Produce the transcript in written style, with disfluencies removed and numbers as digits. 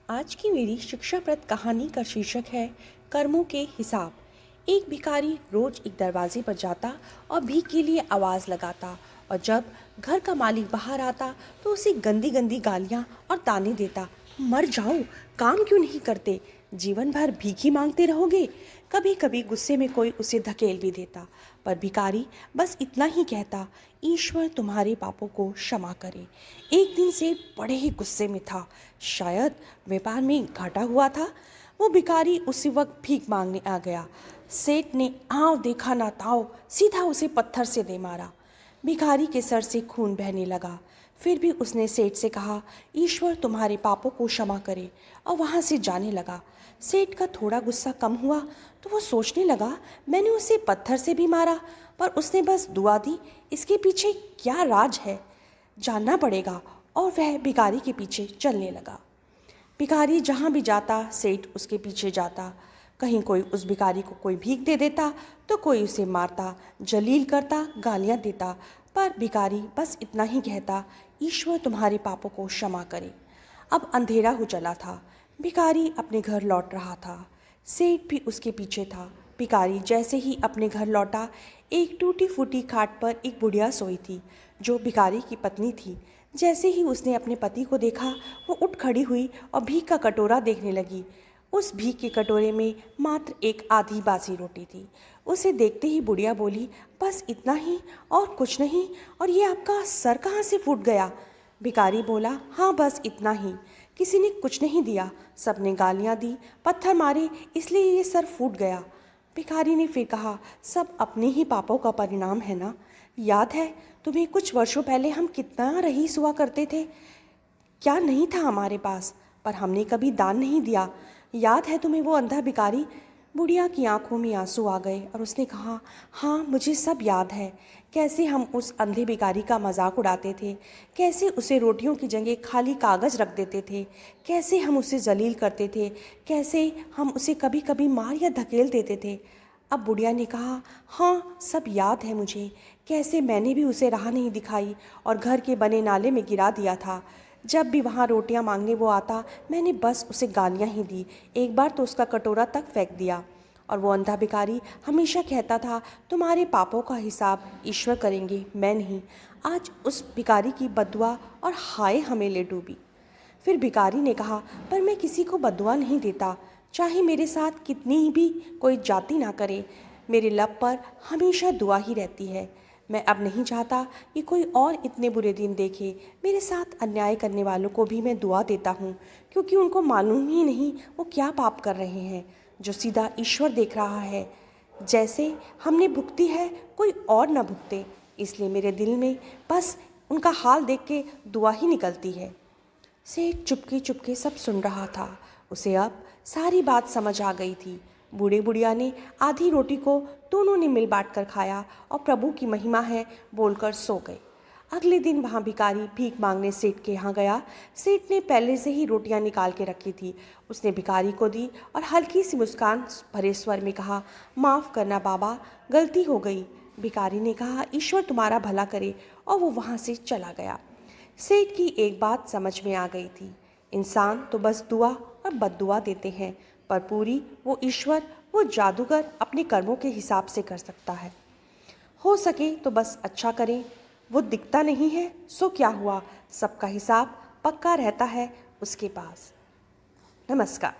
आज की मेरी शिक्षाप्रद कहानी का शीर्षक है कर्मों के हिसाब। एक भिखारी रोज एक दरवाजे पर जाता और भीख के लिए आवाज़ लगाता, और जब घर का मालिक बाहर आता तो उसे गंदी गंदी गालियाँ और ताने देता। मर जाओ, काम क्यों नहीं करते, जीवन भर भीख ही मांगते रहोगे। कभी कभी गुस्से में कोई उसे धकेल भी देता, पर भिखारी बस इतना ही कहता, ईश्वर तुम्हारे पापों को क्षमा करे। एक दिन सेठ बड़े ही गुस्से में था, शायद व्यापार में घाटा हुआ था। वो भिखारी उसी वक्त भीख मांगने आ गया। सेठ ने आव देखा ना ताव सीधा उसे पत्थर से दे मारा। भिखारी के सर से खून बहने लगा। फिर भी उसने सेठ से कहा, ईश्वर तुम्हारे पापों को क्षमा करे, और वहाँ से जाने लगा। सेठ का थोड़ा गुस्सा कम हुआ तो वो सोचने लगा, मैंने उसे पत्थर से भी मारा पर उसने बस दुआ दी, इसके पीछे क्या राज है, जानना पड़ेगा। और वह भिखारी के पीछे चलने लगा। भिखारी जहाँ भी जाता सेठ उसके पीछे जाता। कहीं कोई उस भिखारी को कोई भीख दे देता तो कोई उसे मारता, जलील करता, गालियाँ देता, पर भिखारी बस इतना ही कहता, ईश्वर तुम्हारे पापों को क्षमा करे। अब अंधेरा हो चला था। भिखारी अपने घर लौट रहा था। सेठ भी उसके पीछे था। भिखारी जैसे ही अपने घर लौटा, एक टूटी फूटी खाट पर एक बुढ़िया सोई थी जो भिखारी की पत्नी थी। जैसे ही उसने अपने पति को देखा, वो उठ खड़ी हुई और भीख का कटोरा देखने लगी। उस भीख के कटोरे में मात्र एक आधी बासी रोटी थी। उसे देखते ही बुढ़िया बोली, बस इतना ही और कुछ नहीं, और ये आपका सर कहाँ से फूट गया। भिखारी बोला, हाँ बस इतना ही, किसी ने कुछ नहीं दिया, सबने गालियाँ दी, पत्थर मारे, इसलिए ये सर फूट गया। भिखारी ने फिर कहा, सब अपने ही पापों का परिणाम है ना। याद है तुम्हें, कुछ वर्षों पहले हम कितना रईस हुआ करते थे, क्या नहीं था हमारे पास, पर हमने कभी दान नहीं दिया। याद है तुम्हें वो अंधा भिखारी। बुढ़िया की आंखों में आंसू आ गए और उसने कहा, हाँ मुझे सब याद है, कैसे हम उस अंधे भिखारी का मजाक उड़ाते थे, कैसे उसे रोटियों की जगह खाली कागज़ रख देते थे, कैसे हम उसे जलील करते थे, कैसे हम उसे कभी कभी मार या धकेल देते थे। अब बुढ़िया ने कहा, हाँ सब याद है मुझे, कैसे मैंने भी उसे राह नहीं दिखाई और घर के बने नाले में गिरा दिया था। जब भी वहाँ रोटियां मांगने वो आता, मैंने बस उसे गालियाँ ही दी, एक बार तो उसका कटोरा तक फेंक दिया। और वो अंधा भिखारी हमेशा कहता था, तुम्हारे पापों का हिसाब ईश्वर करेंगे, मैं नहीं। आज उस भिखारी की बद्दुआ और हाय हमें ले डूबी। फिर भिखारी ने कहा, पर मैं किसी को बद्दुआ नहीं देता, चाहे मेरे साथ कितनी भी कोई जाति ना करे, मेरे लब पर हमेशा दुआ ही रहती है। मैं अब नहीं चाहता कि कोई और इतने बुरे दिन देखे। मेरे साथ अन्याय करने वालों को भी मैं दुआ देता हूँ, क्योंकि उनको मालूम ही नहीं वो क्या पाप कर रहे हैं, जो सीधा ईश्वर देख रहा है। जैसे हमने भुगती है कोई और ना भुगते, इसलिए मेरे दिल में बस उनका हाल देख के दुआ ही निकलती है। सेठ चुपके चुपके सब सुन रहा था। उसे अब सारी बात समझ आ गई थी। बूढ़े बुढ़िया ने आधी रोटी को दोनों ने मिल बांट कर खाया और प्रभु की महिमा है बोलकर सो गए। अगले दिन वहाँ भिखारी भीख मांगने सेठ के यहाँ गया। सेठ ने पहले से ही रोटियाँ निकाल के रखी थी। उसने भिखारी को दी और हल्की सी मुस्कान भरे स्वर में कहा, माफ़ करना बाबा, गलती हो गई। भिखारी ने कहा, ईश्वर तुम्हारा भला करे, और वो वहाँ से चला गया। सेठ की एक बात समझ में आ गई थी, इंसान तो बस दुआ और बद्दुआ देते हैं, पर पूरी वो ईश्वर, वो जादूगर अपने कर्मों के हिसाब से कर सकता है। हो सके तो बस अच्छा करें, वो दिखता नहीं है सो क्या हुआ, सबका हिसाब पक्का रहता है उसके पास। नमस्कार।